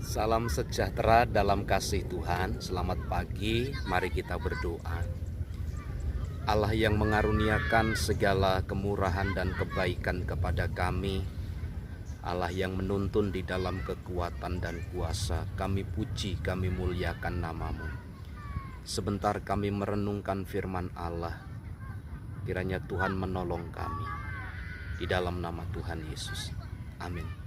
Salam sejahtera dalam kasih Tuhan. Selamat pagi, mari kita berdoa. Allah yang mengaruniakan segala kemurahan dan kebaikan kepada kami, Allah yang menuntun di dalam kekuatan dan kuasa, kami puji, kami muliakan nama-Mu. Sebentar kami merenungkan firman Allah, kiranya Tuhan menolong kami. Di dalam nama Tuhan Yesus, amin.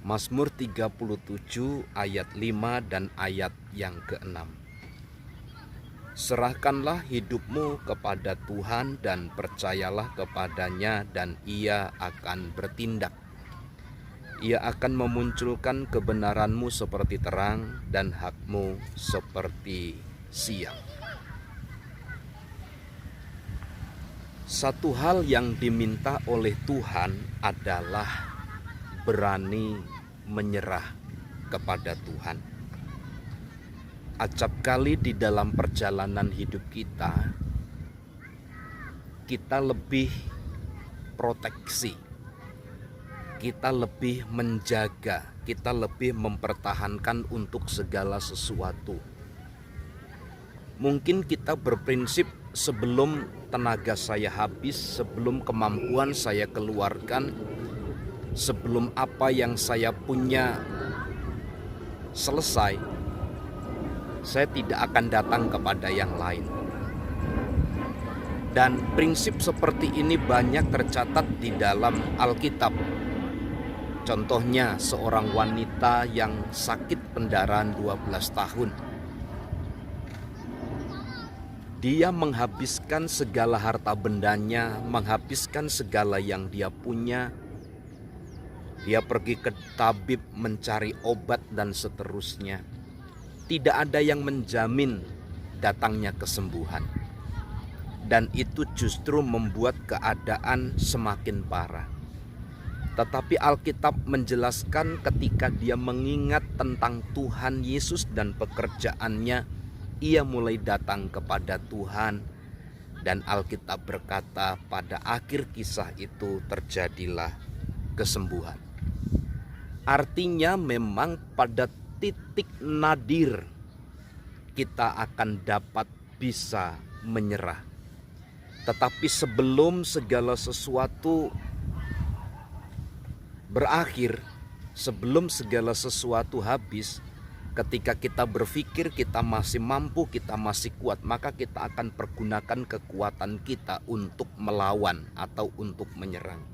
Mazmur 37 ayat 5 dan ayat yang ke-6. Serahkanlah hidupmu kepada Tuhan dan percayalah kepadanya dan Ia akan bertindak. Ia akan memunculkan kebenaranmu seperti terang dan hakmu seperti siang. Satu hal yang diminta oleh Tuhan adalah berani menyerah kepada Tuhan. Acap kali di dalam perjalanan hidup kita lebih proteksi, kita lebih menjaga, kita lebih mempertahankan untuk segala sesuatu. Mungkin kita berprinsip sebelum tenaga saya habis, sebelum kemampuan saya keluarkan, sebelum apa yang saya punya selesai, saya tidak akan datang kepada yang lain. Dan prinsip seperti ini banyak tercatat di dalam Alkitab. Contohnya seorang wanita yang sakit pendarahan 12 tahun. Dia menghabiskan segala harta bendanya, menghabiskan segala yang dia punya. Dia pergi ke tabib mencari obat dan seterusnya. Tidak ada yang menjamin datangnya kesembuhan. Dan itu justru membuat keadaan semakin parah. Tetapi Alkitab menjelaskan ketika dia mengingat tentang Tuhan Yesus dan pekerjaannya, ia mulai datang kepada Tuhan. Dan Alkitab berkata pada akhir kisah itu terjadilah kesembuhan. Artinya memang pada titik nadir kita akan dapat bisa menyerah. Tetapi sebelum segala sesuatu berakhir, sebelum segala sesuatu habis, ketika kita berpikir kita masih mampu, kita masih kuat, maka kita akan pergunakan kekuatan kita untuk melawan atau untuk menyerang,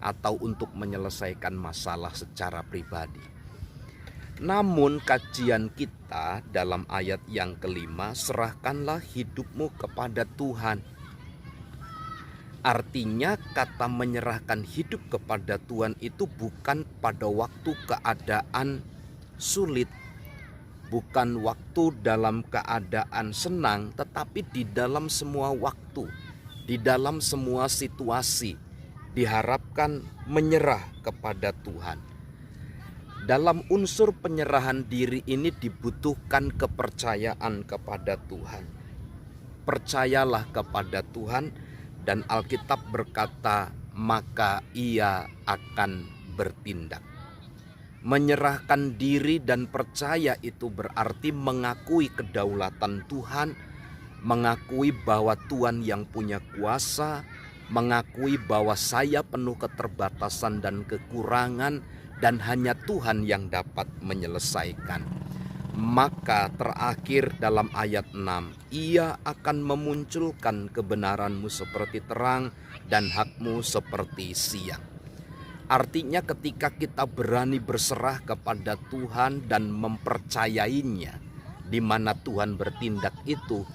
atau untuk menyelesaikan masalah secara pribadi. Namun kajian kita dalam ayat yang kelima, serahkanlah hidupmu kepada Tuhan. Artinya kata menyerahkan hidup kepada Tuhan itu bukan pada waktu keadaan sulit, bukan waktu dalam keadaan senang, tetapi di dalam semua waktu, di dalam semua situasi, diharapkan menyerah kepada Tuhan. Dalam unsur penyerahan diri ini dibutuhkan kepercayaan kepada Tuhan. Percayalah kepada Tuhan, dan Alkitab berkata, maka Ia akan bertindak. Menyerahkan diri dan percaya itu berarti mengakui kedaulatan Tuhan, mengakui bahwa Tuhan yang punya kuasa, mengakui bahwa saya penuh keterbatasan dan kekurangan, dan hanya Tuhan yang dapat menyelesaikan. Maka terakhir dalam ayat 6, Ia akan memunculkan kebenaranmu seperti terang dan hakmu seperti siang. Artinya ketika kita berani berserah kepada Tuhan dan mempercayainya, di mana Tuhan bertindak itu,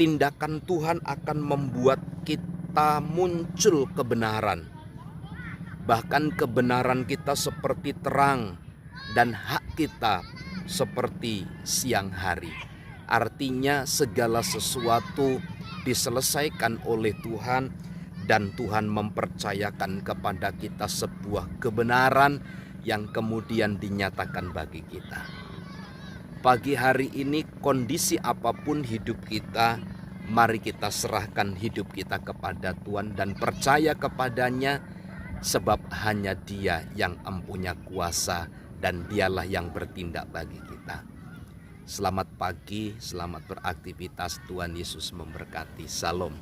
tindakan Tuhan akan membuat kita muncul kebenaran. Bahkan kebenaran kita seperti terang dan hak kita seperti siang hari. Artinya segala sesuatu diselesaikan oleh Tuhan dan Tuhan mempercayakan kepada kita sebuah kebenaran yang kemudian dinyatakan bagi kita. Pagi hari ini kondisi apapun hidup kita, mari kita serahkan hidup kita kepada Tuhan dan percaya kepadanya, sebab hanya Dia yang mempunyai kuasa dan Dialah yang bertindak bagi kita. Selamat pagi, selamat beraktivitas, Tuhan Yesus memberkati. Salam.